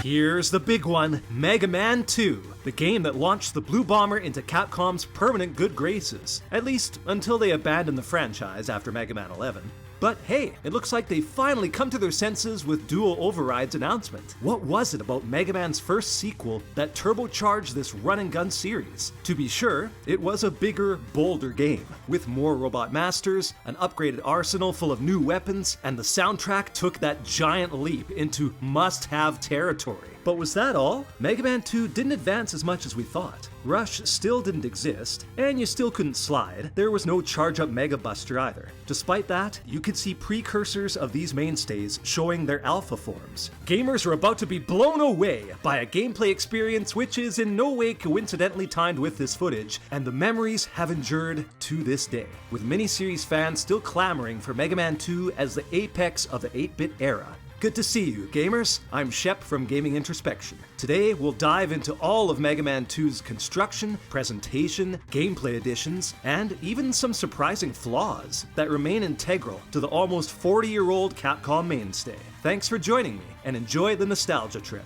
Here's the big one, Mega Man 2, the game that launched the Blue Bomber into Capcom's permanent good graces, at least until they abandoned the franchise after Mega Man 11. But hey, it looks like they finally come to their senses with Dual Override's announcement. What was it about Mega Man's first sequel that turbocharged this run-and-gun series? To be sure, it was a bigger, bolder game, with more robot masters, an upgraded arsenal full of new weapons, and the soundtrack took that giant leap into must-have territory. But was that all? Mega Man 2 didn't advance as much as we thought. Rush still didn't exist, and you still couldn't slide. There was no charge-up Mega Buster either. Despite that, you could see precursors of these mainstays showing their alpha forms. Gamers are about to be blown away by a gameplay experience which is in no way coincidentally timed with this footage, and the memories have endured to this day, with miniseries fans still clamoring for Mega Man 2 as the apex of the 8-bit era. Good to see you, gamers. I'm Shep from Gaming Introspection. Today, we'll dive into all of Mega Man 2's construction, presentation, gameplay additions, and even some surprising flaws that remain integral to the almost 40-year-old Capcom mainstay. Thanks for joining me, and enjoy the nostalgia trip.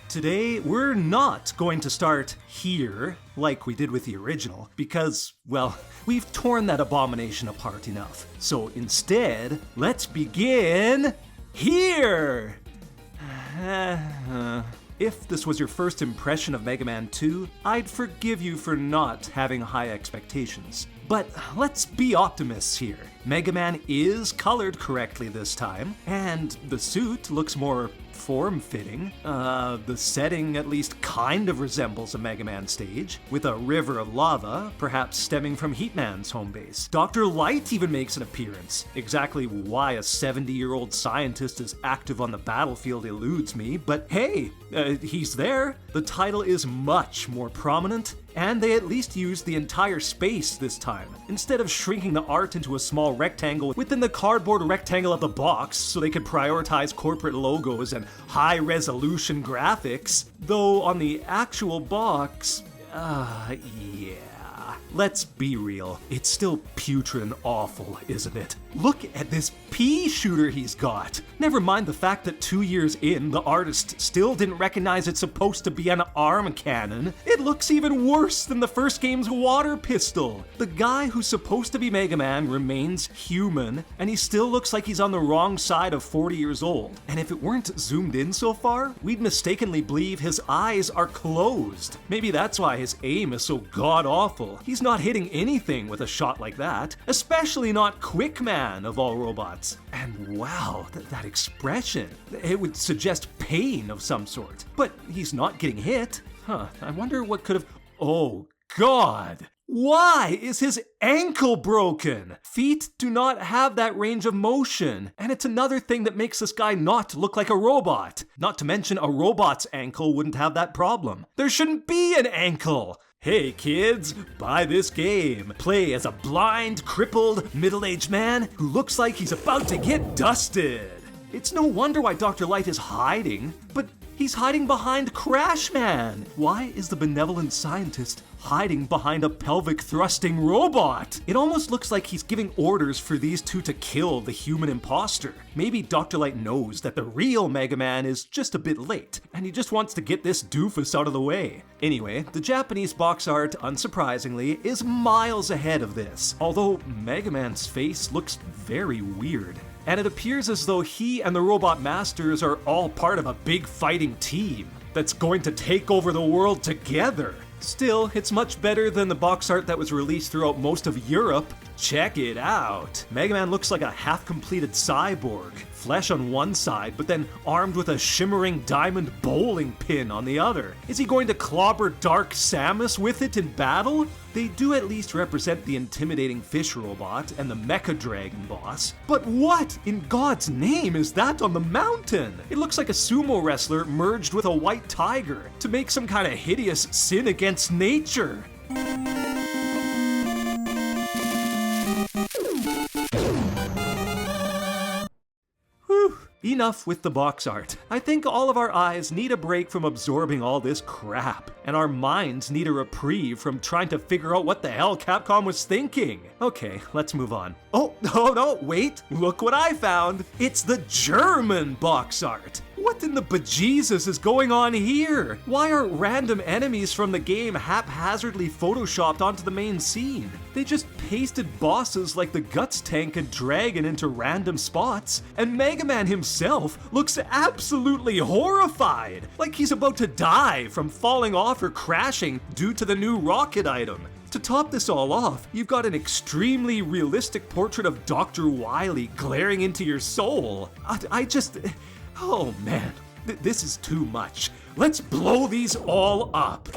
Today, we're not going to start here, like we did with the original, because, well, we've torn that abomination apart enough. So instead, let's begin here! If this was your first impression of Mega Man 2, I'd forgive you for not having high expectations. But let's be optimists here. Mega Man is colored correctly this time, and the suit looks more form-fitting. The setting at least kind of resembles a Mega Man stage, with a river of lava, perhaps stemming from Heatman's home base. Dr. Light even makes an appearance. Exactly why a 70-year-old scientist is active on the battlefield eludes me, but hey, he's there. The title is much more prominent, and they at least used the entire space this time, instead of shrinking the art into a small rectangle within the cardboard rectangle of the box so they could prioritize corporate logos and high-resolution graphics. Though on the actual box, yeah. Let's be real, it's still putrid and awful, isn't it? Look at this pea shooter he's got! Never mind the fact that 2 years in, the artist still didn't recognize it's supposed to be an arm cannon. It looks even worse than the first game's water pistol! The guy who's supposed to be Mega Man remains human, and he still looks like he's on the wrong side of 40 years old. And if it weren't zoomed in so far, we'd mistakenly believe his eyes are closed. Maybe that's why his aim is so god-awful. He's not hitting anything with a shot like that, especially not Quick Man of all robots. And wow, that expression. It would suggest pain of some sort. But he's not getting hit. I wonder what could have... Oh God! Why is his ankle broken? Feet do not have that range of motion, and it's another thing that makes this guy not look like a robot. Not to mention a robot's ankle wouldn't have that problem. There shouldn't be an ankle! Hey kids, buy this game. Play as a blind, crippled, middle-aged man who looks like he's about to get dusted. It's no wonder why Dr. Light is hiding, but he's hiding behind Crash Man. Why is the benevolent scientist hiding behind a pelvic thrusting robot? It almost looks like he's giving orders for these two to kill the human imposter. Maybe Dr. Light knows that the real Mega Man is just a bit late, and he just wants to get this doofus out of the way. Anyway, the Japanese box art, unsurprisingly, is miles ahead of this, although Mega Man's face looks very weird. And it appears as though he and the Robot Masters are all part of a big fighting team that's going to take over the world together. Still, it's much better than the box art that was released throughout most of Europe. Check it out! Mega Man looks like a half-completed cyborg. Flesh on one side, but then armed with a shimmering diamond bowling pin on the other. Is he going to clobber Dark Samus with it in battle? They do at least represent the intimidating fish robot and the Mecha Dragon Boss. But what in God's name is that on the mountain? It looks like a sumo wrestler merged with a white tiger to make some kind of hideous sin against nature. enough with the box art. I think all of our eyes need a break from absorbing all this crap, and our minds need a reprieve from trying to figure out what the hell Capcom was thinking. Okay, let's move on. Oh no, wait, look what I found! It's the German box art! What in the bejesus is going on here? Why are random enemies from the game haphazardly photoshopped onto the main scene? They just pasted bosses like the Guts tank and dragon into random spots, and Mega Man himself looks absolutely horrified, like he's about to die from falling off or crashing due to the new rocket item. To top this all off, you've got an extremely realistic portrait of Dr. Wily glaring into your soul. Oh man, this is too much. Let's blow these all up.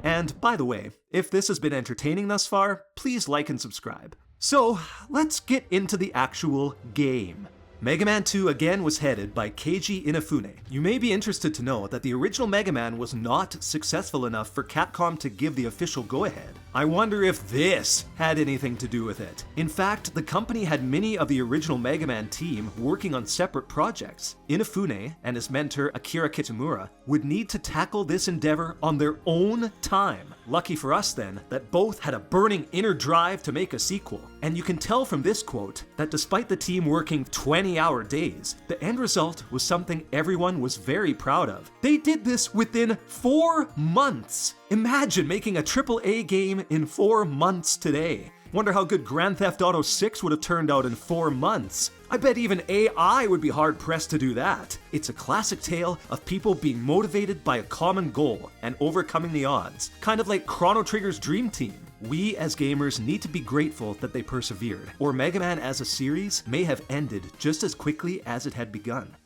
And by the way, if this has been entertaining thus far, please like and subscribe. So, let's get into the actual game. Mega Man 2 again was headed by Keiji Inafune. You may be interested to know that the original Mega Man was not successful enough for Capcom to give the official go-ahead. I wonder if this had anything to do with it. In fact, the company had many of the original Mega Man team working on separate projects. Inafune and his mentor Akira Kitamura would need to tackle this endeavor on their own time. Lucky for us then, that both had a burning inner drive to make a sequel. And you can tell from this quote that despite the team working 20-hour days, the end result was something everyone was very proud of. They did this within 4 months! Imagine making a AAA game in 4 months today. Wonder how good Grand Theft Auto 6 would have turned out in 4 months. I bet even AI would be hard-pressed to do that. It's a classic tale of people being motivated by a common goal and overcoming the odds, kind of like Chrono Trigger's Dream Team. We as gamers need to be grateful that they persevered, or Mega Man as a series may have ended just as quickly as it had begun.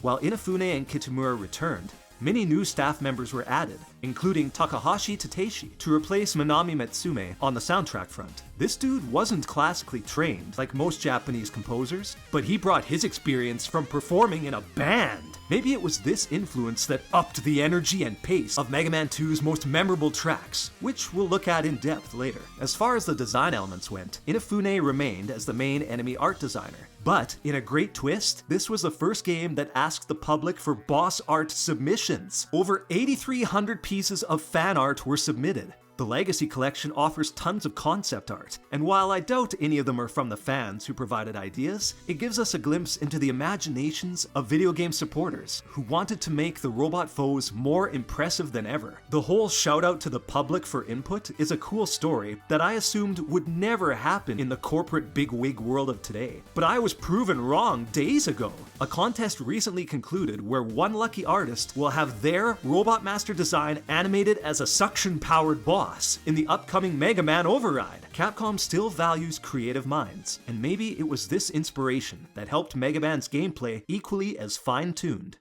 While Inafune and Kitamura returned, many new staff members were added, including Takahashi Tateshi, to replace Manami Matsume on the soundtrack front. This dude wasn't classically trained like most Japanese composers, but he brought his experience from performing in a band. Maybe it was this influence that upped the energy and pace of Mega Man 2's most memorable tracks, which we'll look at in depth later. As far as the design elements went, Inafune remained as the main enemy art designer. But, in a great twist, this was the first game that asked the public for boss art submissions. Over 8,300 pieces of fan art were submitted. The Legacy Collection offers tons of concept art, and while I doubt any of them are from the fans who provided ideas, it gives us a glimpse into the imaginations of video game supporters who wanted to make the robot foes more impressive than ever. The whole shout out to the public for input is a cool story that I assumed would never happen in the corporate bigwig world of today, but I was proven wrong days ago. A contest recently concluded where one lucky artist will have their Robot Master design animated as a suction-powered boss in the upcoming Mega Man Override. Capcom still values creative minds, and maybe it was this inspiration that helped Mega Man's gameplay equally as fine-tuned.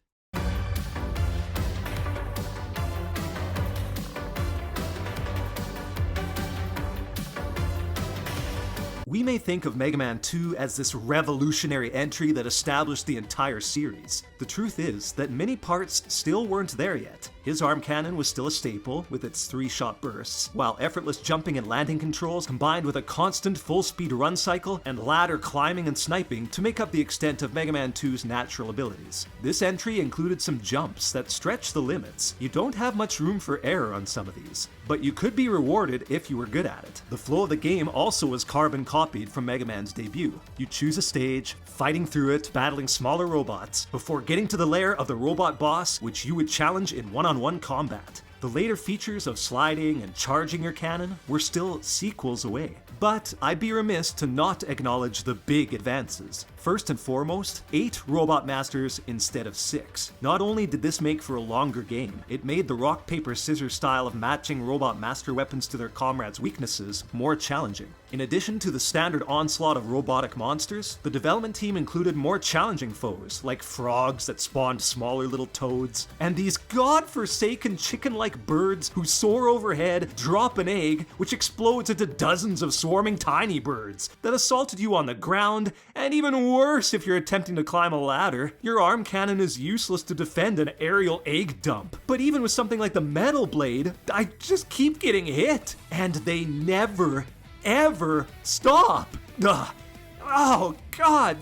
We may think of Mega Man 2 as this revolutionary entry that established the entire series. The truth is that many parts still weren't there yet. His arm cannon was still a staple, with its 3-shot bursts, while effortless jumping and landing controls combined with a constant full-speed run cycle and ladder climbing and sniping to make up the extent of Mega Man 2's natural abilities. This entry included some jumps that stretched the limits. You don't have much room for error on some of these, but you could be rewarded if you were good at it. The flow of the game also was carbon copied from Mega Man's debut. You choose a stage, fighting through it, battling smaller robots, before getting to the lair of the robot boss, which you would challenge in one-on-one combat. The later features of sliding and charging your cannon were still sequels away. But I'd be remiss to not acknowledge the big advances. First and foremost, 8 Robot Masters instead of 6. Not only did this make for a longer game, it made the rock, paper, scissors style of matching Robot Master weapons to their comrades' weaknesses more challenging. In addition to the standard onslaught of robotic monsters, the development team included more challenging foes, like frogs that spawned smaller little toads, and these godforsaken chicken-like like birds who soar overhead, drop an egg, which explodes into dozens of swarming tiny birds that assaulted you on the ground, and even worse if you're attempting to climb a ladder. Your arm cannon is useless to defend an aerial egg dump. But even with something like the metal blade, I just keep getting hit, and they never, ever stop. Ugh. Oh God,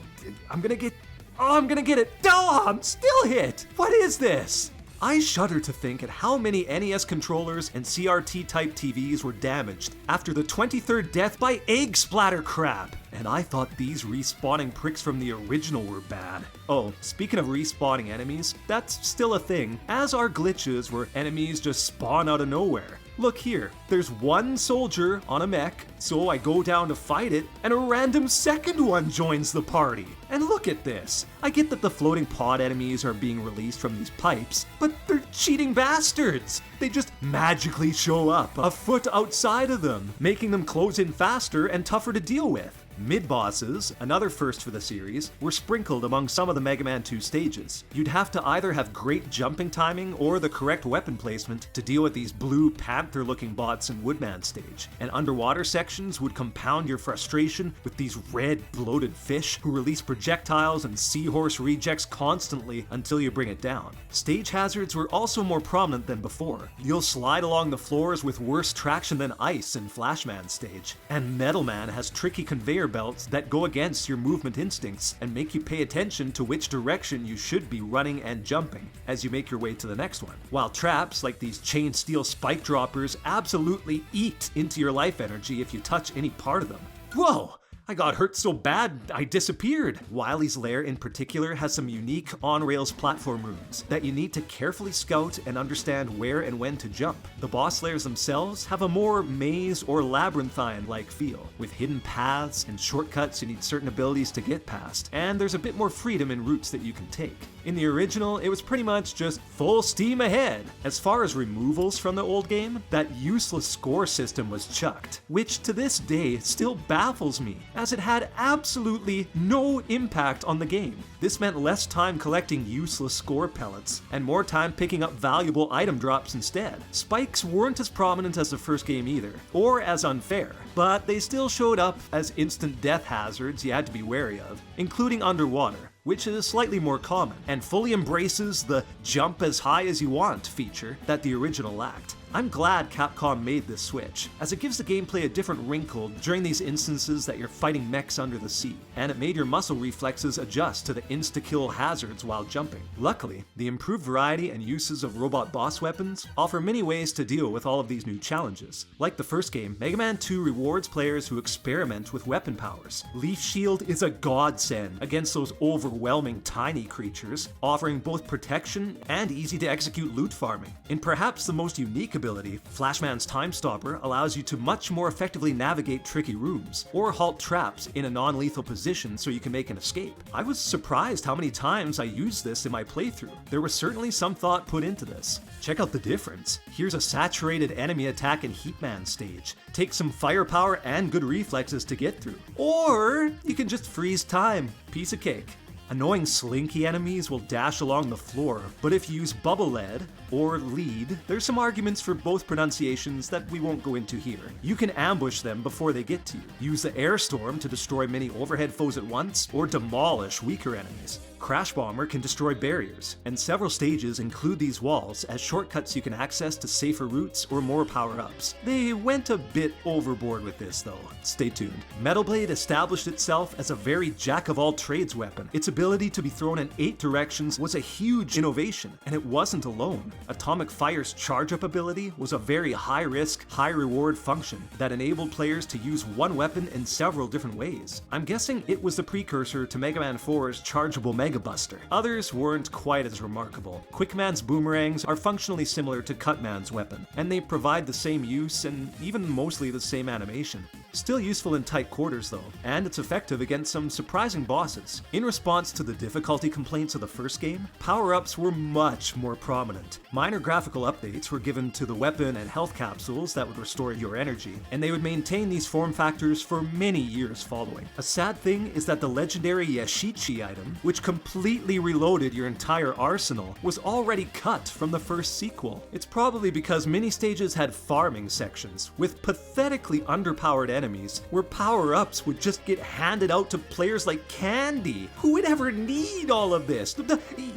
I'm gonna get it. Oh, I'm still hit. What is this? I shudder to think at how many NES controllers and CRT-type TVs were damaged after the 23rd death by egg splatter crap. And I thought these respawning pricks from the original were bad. Oh, speaking of respawning enemies, that's still a thing, as are glitches where enemies just spawn out of nowhere. Look here, there's one soldier on a mech, so I go down to fight it, and a random second one joins the party. And look at this. I get that the floating pod enemies are being released from these pipes, but they're cheating bastards. They just magically show up a foot outside of them, making them close in faster and tougher to deal with. Mid-bosses, another first for the series, were sprinkled among some of the Mega Man 2 stages. You'd have to either have great jumping timing or the correct weapon placement to deal with these blue panther-looking bots in Woodman stage, and underwater sections would compound your frustration with these red bloated fish who release projectiles and seahorse rejects constantly until you bring it down. Stage hazards were also more prominent than before. You'll slide along the floors with worse traction than ice in Flashman stage, and Metal Man has tricky conveyor belts that go against your movement instincts and make you pay attention to which direction you should be running and jumping as you make your way to the next one. While traps like these chain steel spike droppers absolutely eat into your life energy if you touch any part of them. Whoa! I got hurt so bad, I disappeared. Wily's Lair in particular has some unique on-rails platform rooms that you need to carefully scout and understand where and when to jump. The boss lairs themselves have a more maze or labyrinthine-like feel, with hidden paths and shortcuts you need certain abilities to get past, and there's a bit more freedom in routes that you can take. In the original, it was pretty much just full steam ahead. As far as removals from the old game, that useless score system was chucked, which to this day still baffles me, as it had absolutely no impact on the game. This meant less time collecting useless score pellets, and more time picking up valuable item drops instead. Spikes weren't as prominent as the first game either, or as unfair, but they still showed up as instant death hazards you had to be wary of, including underwater, which is slightly more common, and fully embraces the jump as high as you want feature that the original lacked. I'm glad Capcom made this switch, as it gives the gameplay a different wrinkle during these instances that you're fighting mechs under the sea, and it made your muscle reflexes adjust to the insta-kill hazards while jumping. Luckily, the improved variety and uses of robot boss weapons offer many ways to deal with all of these new challenges. Like the first game, Mega Man 2 rewards players who experiment with weapon powers. Leaf Shield is a godsend against those overwhelming tiny creatures, offering both protection and easy-to-execute loot farming. In perhaps the most unique ability, Flashman's Time Stopper allows you to much more effectively navigate tricky rooms, or halt traps in a non-lethal position so you can make an escape. I was surprised how many times I used this in my playthrough. There was certainly some thought put into this. Check out the difference. Here's a saturated enemy attack in Heatman stage. Take some firepower and good reflexes to get through. Or you can just freeze time. Piece of cake. Annoying slinky enemies will dash along the floor, but if you use bubble lead, or lead, there's some arguments for both pronunciations that we won't go into here. You can ambush them before they get to you. Use the air storm to destroy many overhead foes at once, or demolish weaker enemies. Crash Bomber can destroy barriers, and several stages include these walls as shortcuts you can access to safer routes or more power-ups. They went a bit overboard with this though. Stay tuned. Metal Blade established itself as a very jack-of-all-trades weapon. Its ability to be thrown in 8 directions was a huge innovation, and it wasn't alone. Atomic Fire's charge-up ability was a very high-risk, high-reward function that enabled players to use one weapon in several different ways. I'm guessing it was the precursor to Mega Man 4's chargeable Mega Buster. Others weren't quite as remarkable. Quickman's boomerangs are functionally similar to Cutman's weapon, and they provide the same use and even mostly the same animation. Still useful in tight quarters though, and it's effective against some surprising bosses. In response to the difficulty complaints of the first game, power-ups were much more prominent. Minor graphical updates were given to the weapon and health capsules that would restore your energy, and they would maintain these form factors for many years following. A sad thing is that the legendary Yashichi item, which completely reloaded your entire arsenal, was already cut from the first sequel. It's probably because mini stages had farming sections, with pathetically underpowered enemies, where power-ups would just get handed out to players like candy. Who would ever need all of this?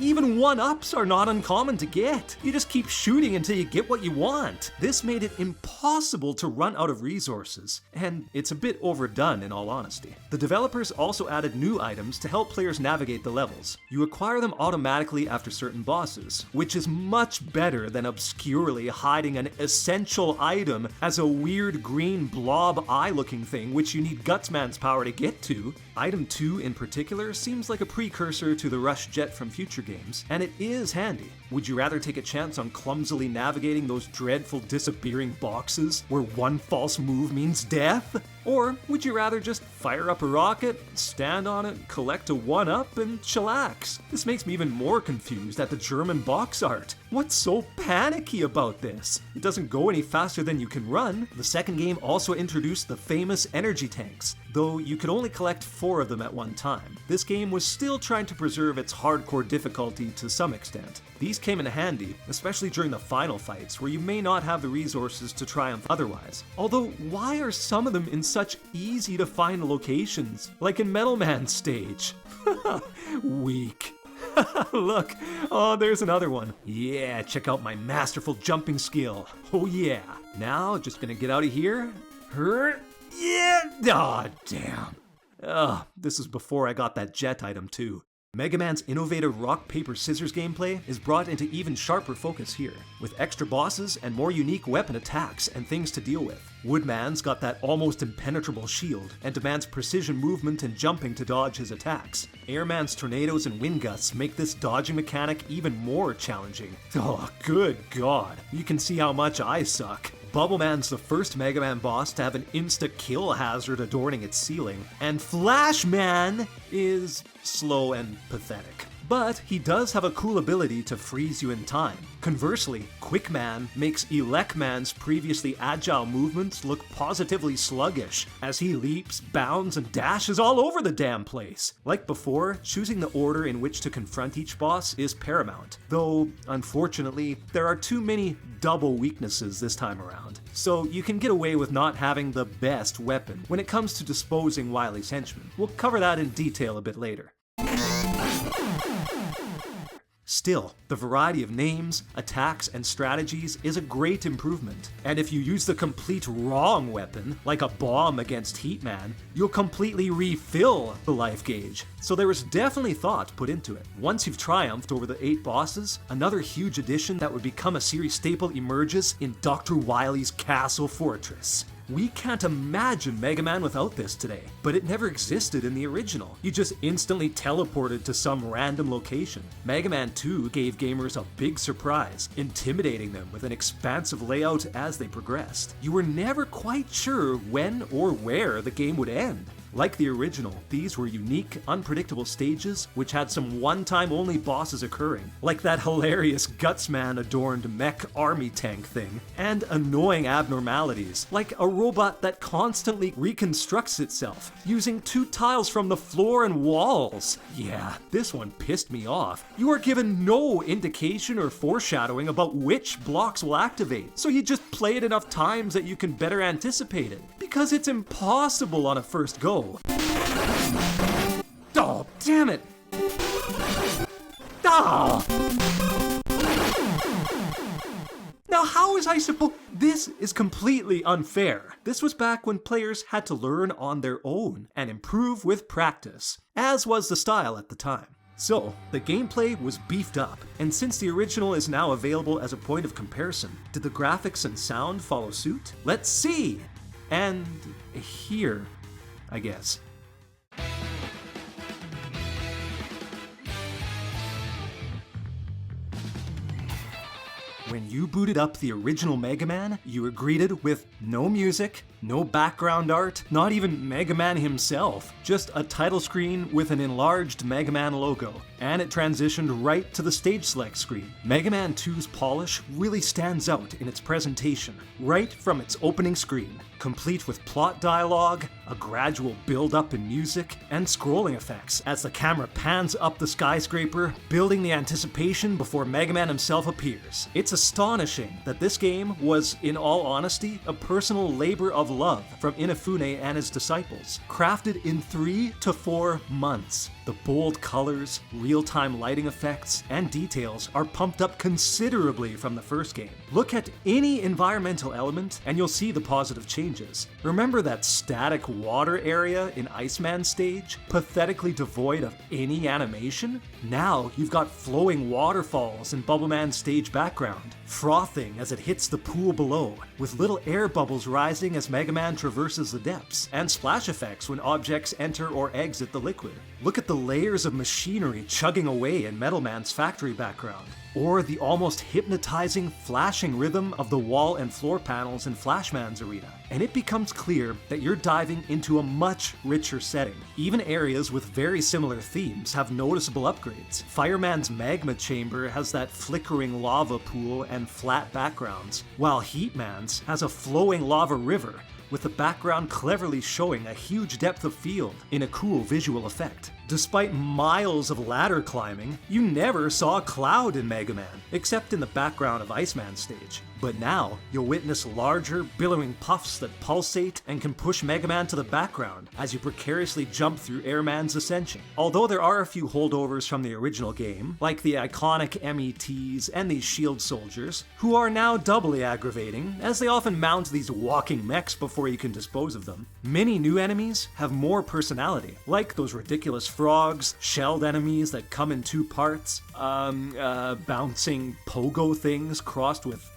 Even one-ups are not uncommon to get. You just keep shooting until you get what you want. This made it impossible to run out of resources, and it's a bit overdone in all honesty. The developers also added new items to help players navigate the levels. You acquire them automatically after certain bosses, which is much better than obscurely hiding an essential item as a weird green blob eye-looking thing which you need Gutsman's power to get to. Item 2 in particular seems like a precursor to the Rush Jet from future games, and it is handy. Would you rather take a chance on clumsily navigating those dreadful disappearing boxes where one false move means death? Or would you rather just fire up a rocket, stand on it, collect a 1-up, and chillax? This makes me even more confused at the German box art. What's so panicky about this? It doesn't go any faster than you can run. The second game also introduced the famous energy tanks, though you could only collect 4 of them at one time. This game was still trying to preserve its hardcore difficulty to some extent. These came in handy, especially during the final fights, where you may not have the resources to triumph otherwise. Although, why are some of them in such easy to find locations, like in Metal Man's stage? Weak. Look, oh, there's another one. Yeah, check out my masterful jumping skill. Oh yeah. Now, just gonna get out of here. Yeah, aw, damn. Ugh, this is before I got that jet item too. Mega Man's innovative rock, paper, scissors gameplay is brought into even sharper focus here, with extra bosses and more unique weapon attacks and things to deal with. Woodman's got that almost impenetrable shield and demands precision movement and jumping to dodge his attacks. Airman's tornadoes and wind gusts make this dodging mechanic even more challenging. Oh, good God, you can see how much I suck. Bubbleman's the first Mega Man boss to have an insta-kill hazard adorning its ceiling, and Flashman is slow and pathetic. But he does have a cool ability to freeze you in time. Conversely, Quickman makes Elecman's previously agile movements look positively sluggish, as he leaps, bounds, and dashes all over the damn place. Like before, choosing the order in which to confront each boss is paramount, though, unfortunately, there are too many double weaknesses this time around, so you can get away with not having the best weapon when it comes to disposing Wily's henchmen. We'll cover that in detail a bit later. Still, the variety of names, attacks, and strategies is a great improvement. And if you use the complete wrong weapon, like a bomb against Heatman, you'll completely refill the life gauge. So there was definitely thought put into it. Once you've triumphed over the 8 bosses, another huge addition that would become a series staple emerges in Dr. Wily's Castle Fortress. We can't imagine Mega Man without this today, but it never existed in the original. You just instantly teleported to some random location. Mega Man 2 gave gamers a big surprise, intimidating them with an expansive layout as they progressed. You were never quite sure when or where the game would end. Like the original, these were unique, unpredictable stages which had some one-time only bosses occurring, like that hilarious Gutsman-adorned mech army tank thing, and annoying abnormalities, like a robot that constantly reconstructs itself, using 2 tiles from the floor and walls. Yeah, this one pissed me off. You are given no indication or foreshadowing about which blocks will activate, so you just play it enough times that you can better anticipate it, because it's impossible on a first go. Oh, damn it! Ah! Now how was I supposed— This is completely unfair. This was back when players had to learn on their own and improve with practice, as was the style at the time. So, the gameplay was beefed up, and since the original is now available as a point of comparison, did the graphics and sound follow suit? Let's see! And hear, I guess. When you booted up the original Mega Man, you were greeted with no music, No background art, not even Mega Man himself, just a title screen with an enlarged Mega Man logo, and it transitioned right to the stage select screen. Mega Man 2's polish really stands out in its presentation, right from its opening screen, complete with plot dialogue, a gradual build-up in music, and scrolling effects as the camera pans up the skyscraper, building the anticipation before Mega Man himself appears. It's astonishing that this game was, in all honesty, a personal labor of love from Inafune and his disciples, crafted in 3 to 4 months. The bold colors, real-time lighting effects, and details are pumped up considerably from the first game. Look at any environmental element and you'll see the positive changes. Remember that static water area in Iceman's stage, pathetically devoid of any animation? Now you've got flowing waterfalls in Bubbleman's stage background, frothing as it hits the pool below, with little air bubbles rising as Mega Man traverses the depths, and splash effects when objects enter or exit the liquid. Look at the layers of machinery chugging away in Metal Man's factory background, or the almost hypnotizing flashing rhythm of the wall and floor panels in Flashman's arena. And it becomes clear that you're diving into a much richer setting. Even areas with very similar themes have noticeable upgrades. Fireman's magma chamber has that flickering lava pool and flat backgrounds, while Heatman's has a flowing lava river, with the background cleverly showing a huge depth of field in a cool visual effect. Despite miles of ladder climbing, you never saw a cloud in Mega Man, except in the background of Iceman's stage. But now, you'll witness larger, billowing puffs that pulsate and can push Mega Man to the background as you precariously jump through Airman's ascension. Although there are a few holdovers from the original game, like the iconic METs and these shield soldiers, who are now doubly aggravating, as they often mount these walking mechs before you can dispose of them. Many new enemies have more personality, like those ridiculous frogs, shelled enemies that come in 2 parts, bouncing pogo things crossed with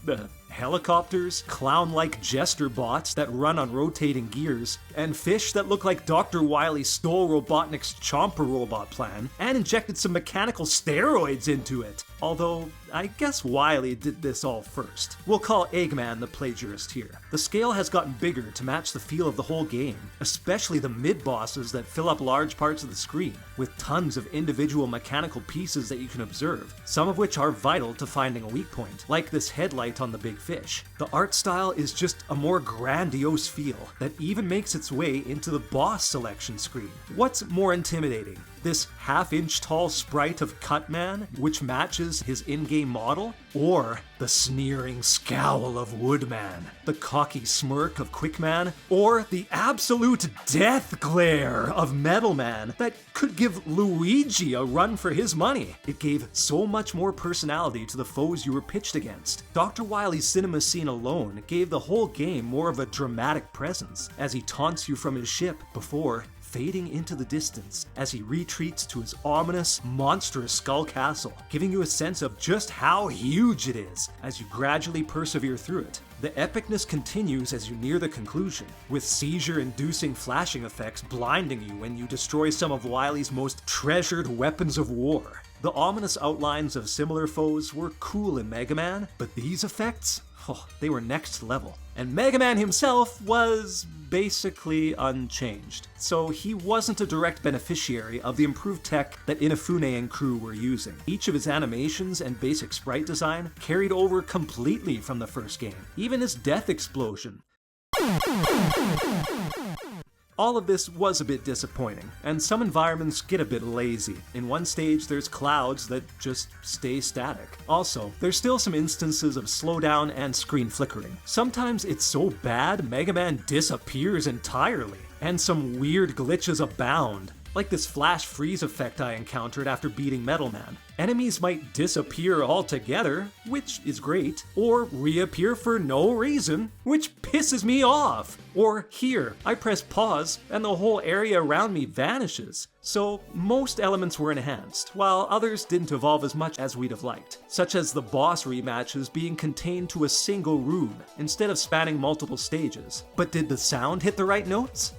helicopters, clown-like jester bots that run on rotating gears, and fish that look like Dr. Wily stole Robotnik's Chomper robot plan and injected some mechanical steroids into it. Although, I guess Wily did this all first. We'll call Eggman the plagiarist here. The scale has gotten bigger to match the feel of the whole game, especially the mid-bosses that fill up large parts of the screen, with tons of individual mechanical pieces that you can observe, some of which are vital to finding a weak point, like this headlight on the big fish. The art style is just a more grandiose feel that even makes its way into the boss selection screen. What's more intimidating? This half-inch tall sprite of Cutman, which matches his in-game model, or the sneering scowl of Woodman, the cocky smirk of Quickman, or the absolute death glare of Metalman that could give Luigi a run for his money. It gave so much more personality to the foes you were pitched against. Dr. Wily's cinema scene alone gave the whole game more of a dramatic presence, as he taunts you from his ship before fading into the distance as he retreats to his ominous, monstrous skull castle, giving you a sense of just how huge it is as you gradually persevere through it. The epicness continues as you near the conclusion, with seizure-inducing flashing effects blinding you when you destroy some of Wily's most treasured weapons of war. The ominous outlines of similar foes were cool in Mega Man, but these effects? Oh, they were next level. And Mega Man himself was basically unchanged, so he wasn't a direct beneficiary of the improved tech that Inafune and crew were using. Each of his animations and basic sprite design carried over completely from the first game, even his death explosion. All of this was a bit disappointing, and some environments get a bit lazy. In one stage, there's clouds that just stay static. Also, there's still some instances of slowdown and screen flickering. Sometimes it's so bad, Mega Man disappears entirely, and some weird glitches abound, like this flash freeze effect I encountered after beating Metal Man. Enemies might disappear altogether, which is great, or reappear for no reason, which pisses me off. Or here, I press pause and the whole area around me vanishes. So most elements were enhanced, while others didn't evolve as much as we'd have liked, such as the boss rematches being contained to a single room instead of spanning multiple stages. But did the sound hit the right notes?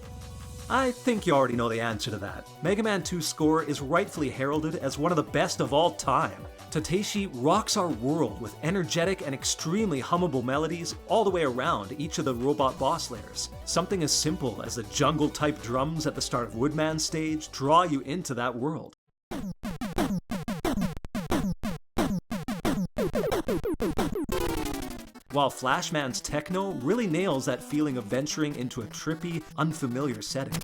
I think you already know the answer to that. Mega Man 2's score is rightfully heralded as one of the best of all time. Tateishi rocks our world with energetic and extremely hummable melodies all the way around each of the robot boss layers. Something as simple as the jungle-type drums at the start of Woodman's stage draw you into that world. While Flashman's techno really nails that feeling of venturing into a trippy, unfamiliar setting.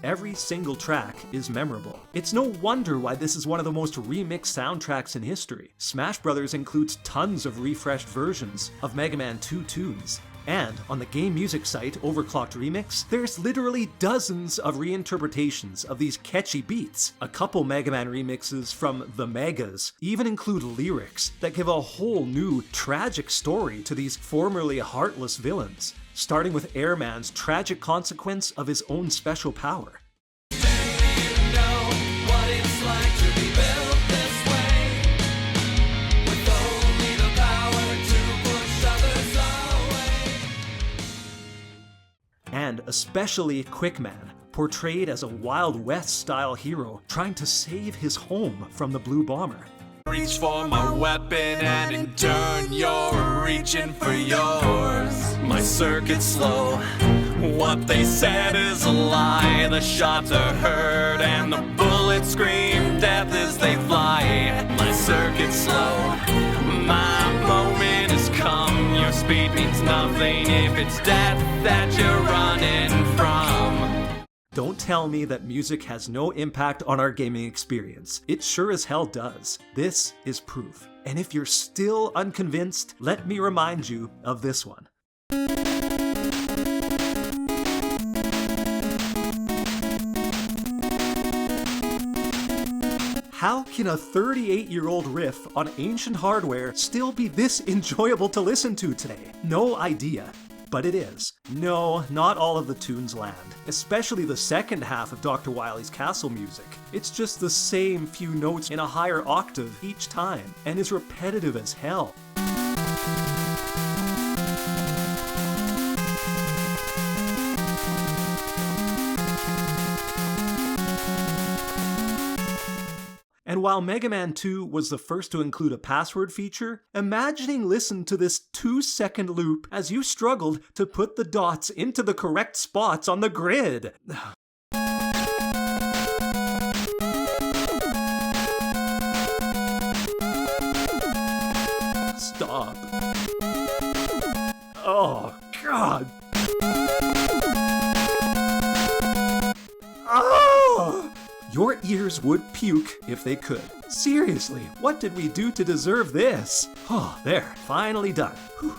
Every single track is memorable. It's no wonder why this is one of the most remixed soundtracks in history. Smash Bros. Includes tons of refreshed versions of Mega Man 2 tunes. And on the game music site Overclocked Remix, there's literally dozens of reinterpretations of these catchy beats. A couple Mega Man remixes from the Megas even include lyrics that give a whole new tragic story to these formerly heartless villains, starting with Airman's tragic consequence of his own special power. And especially Quickman, portrayed as a Wild West-style hero trying to save his home from the Blue Bomber. Reach for my weapon and in turn you're reaching for yours. My circuit's slow, what they said is a lie. The shots are heard and the bullets scream death as they fly. My circuit's slow, my moment has come. Your speed means nothing if it's death that you're running from. Don't tell me that music has no impact on our gaming experience. It sure as hell does. This is proof. And if you're still unconvinced, let me remind you of this one. How can a 38-year-old riff on ancient hardware still be this enjoyable to listen to today? No idea. But it is. No, not all of the tunes land, especially the second half of Dr. Wily's Castle music. It's just the same few notes in a higher octave each time, and is repetitive as hell. And while Mega Man 2 was the first to include a password feature, imagining listen to this 2-second loop as you struggled to put the dots into the correct spots on the grid. Stop. Oh, God. Oh! Your ears would puke if they could. Seriously, what did we do to deserve this? Oh, there, finally done. Whew.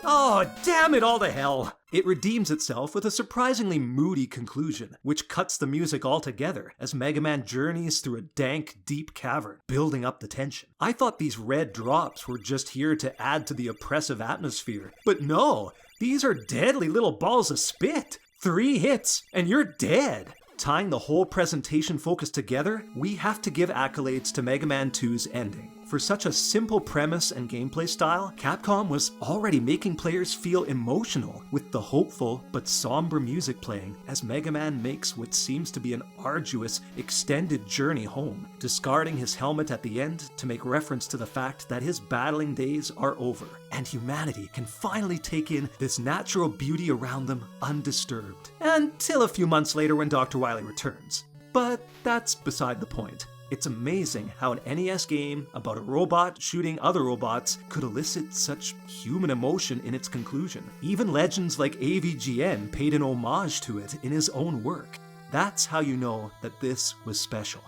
Oh, damn it all to hell! It redeems itself with a surprisingly moody conclusion, which cuts the music altogether as Mega Man journeys through a dank, deep cavern, building up the tension. I thought these red drops were just here to add to the oppressive atmosphere, but no, these are deadly little balls of spit. 3 hits, and you're dead. Tying the whole presentation focus together, we have to give accolades to Mega Man 2's ending. For such a simple premise and gameplay style, Capcom was already making players feel emotional with the hopeful but somber music playing as Mega Man makes what seems to be an arduous, extended journey home, discarding his helmet at the end to make reference to the fact that his battling days are over, and humanity can finally take in this natural beauty around them undisturbed. Until a few months later when Dr. Wily returns. But that's beside the point. It's amazing how an NES game about a robot shooting other robots could elicit such human emotion in its conclusion. Even legends like AVGN paid an homage to it in his own work. That's how you know that this was special.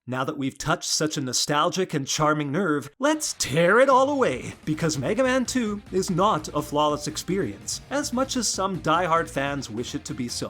Now that we've touched such a nostalgic and charming nerve, let's tear it all away, because Mega Man 2 is not a flawless experience, as much as some die-hard fans wish it to be so.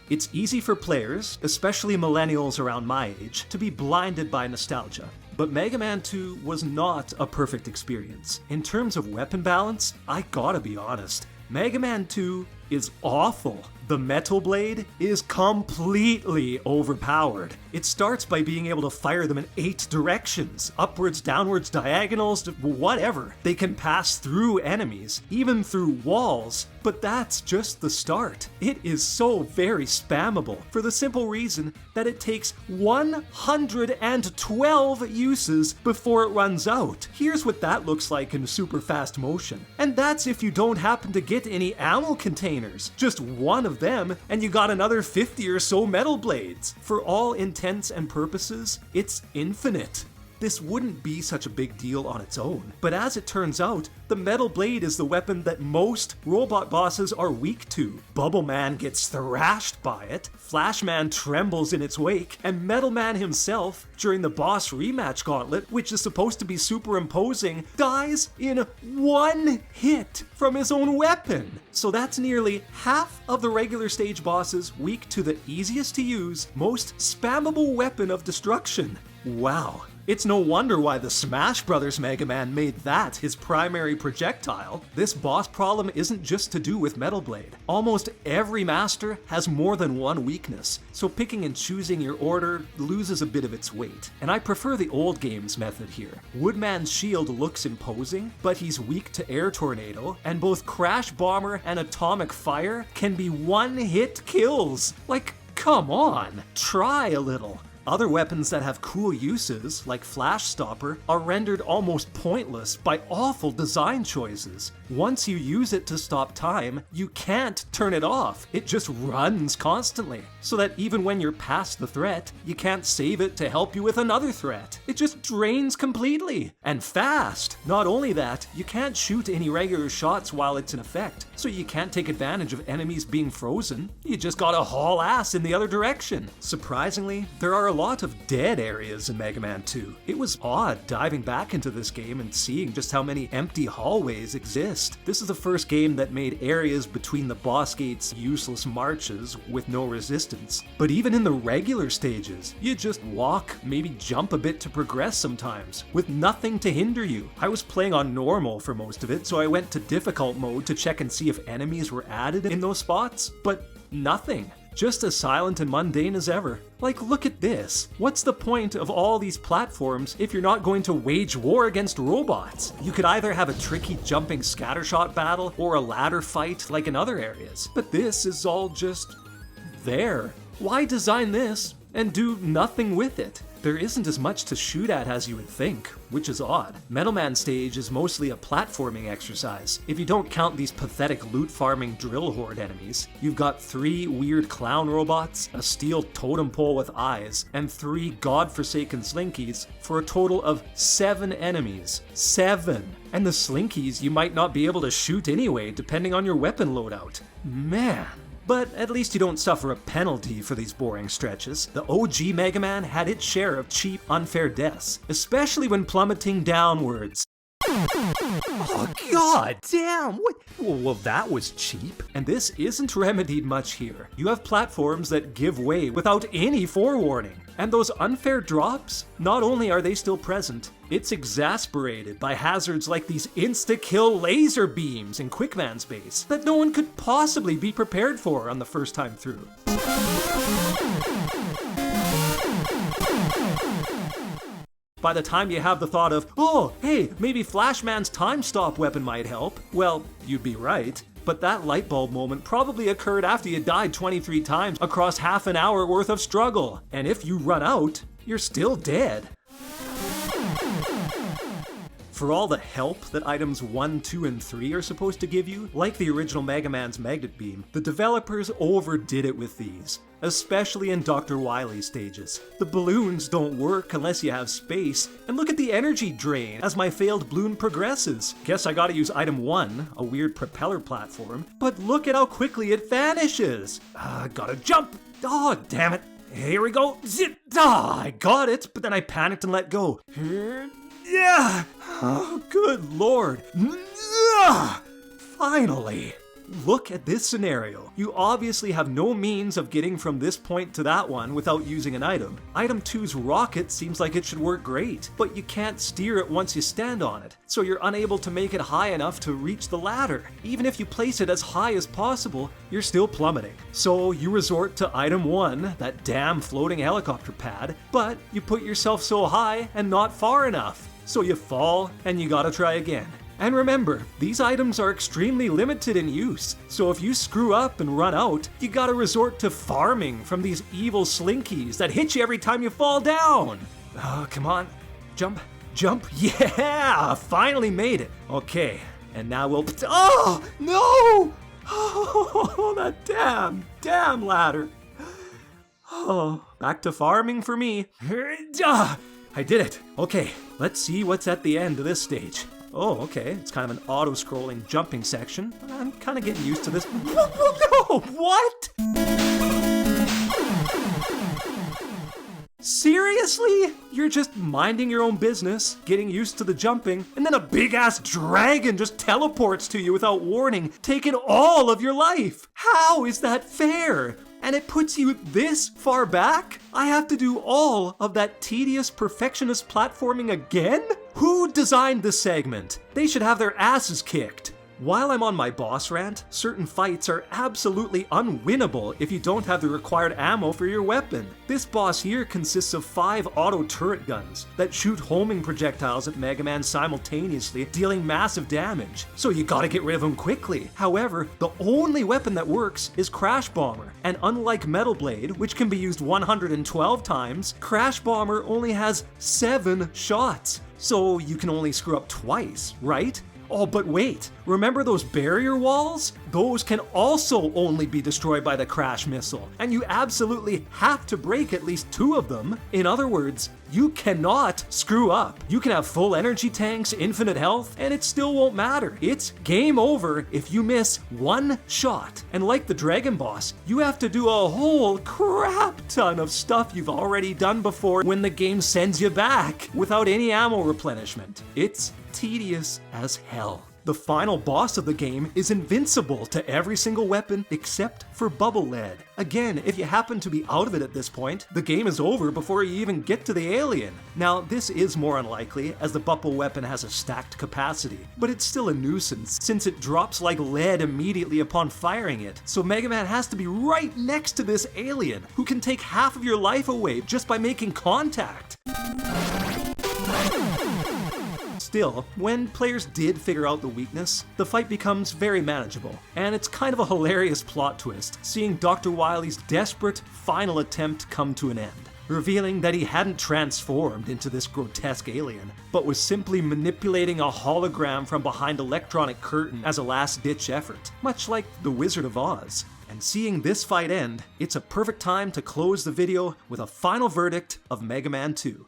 It's easy for players, especially millennials around my age, to be blinded by nostalgia. But Mega Man 2 was not a perfect experience. In terms of weapon balance, I gotta be honest, Mega Man 2 is awful. The Metal Blade is completely overpowered. It starts by being able to fire them in 8 directions, upwards, downwards, diagonals, whatever. They can pass through enemies, even through walls, but that's just the start. It is so very spammable for the simple reason that it takes 112 uses before it runs out. Here's what that looks like in super fast motion. And that's if you don't happen to get any ammo containers. Just one of them, and you got another 50 or so metal blades. For all intents and purposes, it's infinite. This wouldn't be such a big deal on its own, but as it turns out, the Metal Blade is the weapon that most robot bosses are weak to. Bubble Man gets thrashed by it, Flash Man trembles in its wake, and Metal Man himself, during the boss rematch gauntlet, which is supposed to be super imposing, dies in one hit from his own weapon. So that's nearly half of the regular stage bosses weak to the easiest to use, most spammable weapon of destruction. Wow. It's no wonder why the Smash Bros. Mega Man made that his primary projectile. This boss problem isn't just to do with Metal Blade. Almost every master has more than one weakness, so picking and choosing your order loses a bit of its weight. And I prefer the old games method here. Woodman's shield looks imposing, but he's weak to Air Tornado, and both Crash Bomber and Atomic Fire can be one-hit kills. Like, come on, try a little. Other weapons that have cool uses, like Flash Stopper, are rendered almost pointless by awful design choices. Once you use it to stop time, you can't turn it off. It just runs constantly, so that even when you're past the threat, you can't save it to help you with another threat. It just drains completely, and fast. Not only that, you can't shoot any regular shots while it's in effect, so you can't take advantage of enemies being frozen. You just gotta haul ass in the other direction. Surprisingly, there are a lot of dead areas in Mega Man 2. It was odd diving back into this game and seeing just how many empty hallways exist. This is the first game that made areas between the boss gates useless marches with no resistance. But even in the regular stages, you just walk, maybe jump a bit to progress sometimes, with nothing to hinder you. I was playing on normal for most of it, so I went to difficult mode to check and see if enemies were added in those spots, but nothing. Just as silent and mundane as ever. Like, look at this. What's the point of all these platforms if you're not going to wage war against robots? You could either have a tricky jumping scattershot battle or a ladder fight like in other areas. But this is all just there. Why design this and do nothing with it? There isn't as much to shoot at as you would think, which is odd. Metal Man stage is mostly a platforming exercise. If you don't count these pathetic loot farming drill horde enemies, you've got 3 weird clown robots, a steel totem pole with eyes, and 3 godforsaken slinkies for a total of 7 enemies. 7! And the slinkies you might not be able to shoot anyway, depending on your weapon loadout. Man. But at least you don't suffer a penalty for these boring stretches. The OG Mega Man had its share of cheap, unfair deaths, especially when plummeting downwards. Oh, god damn! What? Well, that was cheap. And this isn't remedied much here. You have platforms that give way without any forewarning. And those unfair drops, not only are they still present, it's exasperated by hazards like these insta-kill laser beams in Quickman space that no one could possibly be prepared for on the first time through. By the time you have the thought of, oh, hey, maybe Flashman's time stop weapon might help, well, you'd be right. But that light bulb moment probably occurred after you died 23 times across half an hour worth of struggle. And if you run out, you're still dead. For all the help that items 1, 2, and 3 are supposed to give you, like the original Mega Man's Magnet Beam, the developers overdid it with these, especially in Dr. Wily's stages. The balloons don't work unless you have space, and look at the energy drain as my failed balloon progresses. Guess I gotta use item 1, a weird propeller platform, but look at how quickly it vanishes! Gotta jump! Oh, damn it! Here we go! Zip! I got it, but then I panicked and let go. Yeah! Oh, good lord! Finally! look at this scenario. You obviously have no means of getting from this point to that one without using an item. Item 2's rocket seems like it should work great, but you can't steer it once you stand on it, so you're unable to make it high enough to reach the ladder. Even if you place it as high as possible, you're still plummeting. So you resort to item 1, that damn floating helicopter pad, but you put yourself so high and not far enough. So you fall and you gotta try again. And remember, these items are extremely limited in use, so if you screw up and run out, you gotta resort to farming from these evil slinkies that hit you every time you fall down. Oh, come on. Jump, jump. Yeah, finally made it. Okay, and now we'll... Oh, no! Oh, that damn ladder. Oh, back to farming for me. I did it. Okay, let's see what's at the end of this stage. Oh, okay, it's kind of an auto-scrolling jumping section. I'm kind of getting used to this. No, what? Seriously? You're just minding your own business, getting used to the jumping, and then a big-ass dragon just teleports to you without warning, taking all of your life. How is that fair? And it puts you this far back? I have to do all of that tedious perfectionist platforming again? Who designed this segment? They should have their asses kicked. While I'm on my boss rant, certain fights are absolutely unwinnable if you don't have the required ammo for your weapon. This boss here consists of 5 auto turret guns that shoot homing projectiles at Mega Man simultaneously, dealing massive damage, so you gotta get rid of them quickly. However, the only weapon that works is Crash Bomber, and unlike Metal Blade, which can be used 112 times, Crash Bomber only has 7 shots, so you can only screw up twice, right? Oh, but wait, remember those barrier walls? Those can also only be destroyed by the crash missile, and you absolutely have to break at least 2 of them. In other words, you cannot screw up. You can have full energy tanks, infinite health, and it still won't matter. It's game over if you miss 1 shot. And like the Dragon Boss, you have to do a whole crap ton of stuff you've already done before when the game sends you back without any ammo replenishment. It's tedious as hell. The final boss of the game is invincible to every single weapon except for Bubble Lead. Again, if you happen to be out of it at this point, the game is over before you even get to the alien. Now, this is more unlikely, as the Bubble weapon has a stacked capacity, but it's still a nuisance, since it drops like lead immediately upon firing it, so Mega Man has to be right next to this alien, who can take half of your life away just by making contact. Still, when players did figure out the weakness, the fight becomes very manageable, and it's kind of a hilarious plot twist, seeing Dr. Wily's desperate final attempt come to an end, revealing that he hadn't transformed into this grotesque alien, but was simply manipulating a hologram from behind electronic curtain as a last-ditch effort, much like The Wizard of Oz. And seeing this fight end, it's a perfect time to close the video with a final verdict of Mega Man 2.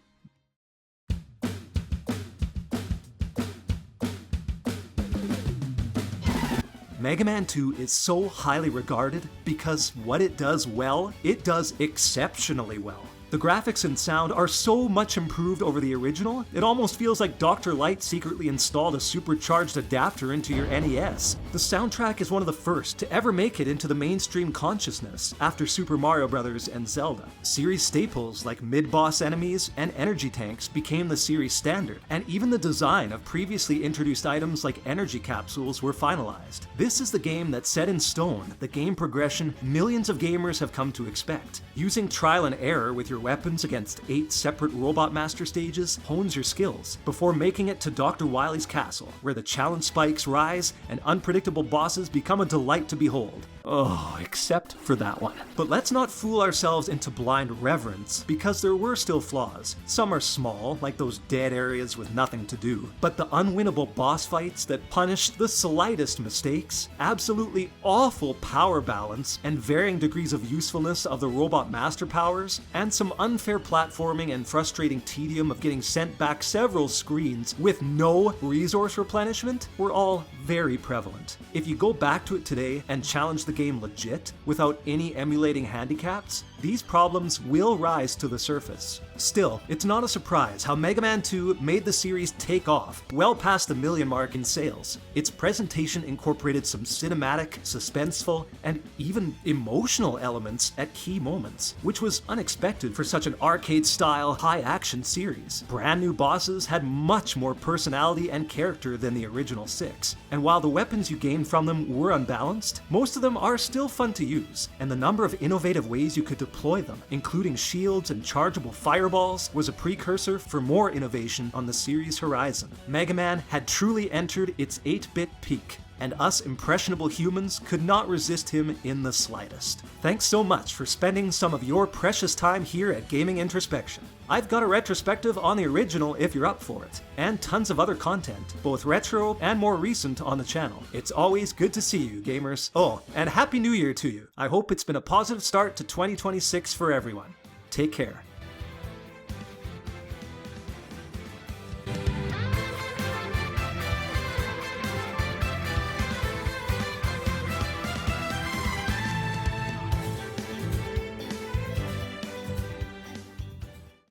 Mega Man 2 is so highly regarded because what it does well, it does exceptionally well. The graphics and sound are so much improved over the original, it almost feels like Dr. Light secretly installed a supercharged adapter into your NES. The soundtrack is one of the first to ever make it into the mainstream consciousness after Super Mario Bros. And Zelda. Series staples like mid-boss enemies and energy tanks became the series standard, and even the design of previously introduced items like energy capsules were finalized. This is the game that set in stone the game progression millions of gamers have come to expect. Using trial and error with your weapons against 8 separate Robot Master stages hones your skills before making it to Dr. Wily's castle, where the challenge spikes rise and unpredictable bosses become a delight to behold. Oh, except for that one. But let's not fool ourselves into blind reverence, because there were still flaws. Some are small, like those dead areas with nothing to do, but the unwinnable boss fights that punish the slightest mistakes, absolutely awful power balance, and varying degrees of usefulness of the Robot Master powers, and some unfair platforming and frustrating tedium of getting sent back several screens with no resource replenishment were all very prevalent. If you go back to it today and challenge the the game legit without any emulating handicaps, these problems will rise to the surface. Still, it's not a surprise how Mega Man 2 made the series take off well past the million mark in sales. Its presentation incorporated some cinematic, suspenseful, and even emotional elements at key moments, which was unexpected for such an arcade-style, high-action series. Brand new bosses had much more personality and character than the original 6, and while the weapons you gained from them were unbalanced, most of them are still fun to use, and the number of innovative ways you could deploy them, including shields and chargeable fireballs, was a precursor for more innovation on the series' horizon. Mega Man had truly entered its 8-bit peak, and us impressionable humans could not resist him in the slightest. Thanks so much for spending some of your precious time here at Gaming Introspection. I've got a retrospective on the original if you're up for it, and tons of other content, both retro and more recent on the channel. It's always good to see you, gamers. Oh, and Happy New Year to you. I hope it's been a positive start to 2026 for everyone. Take care.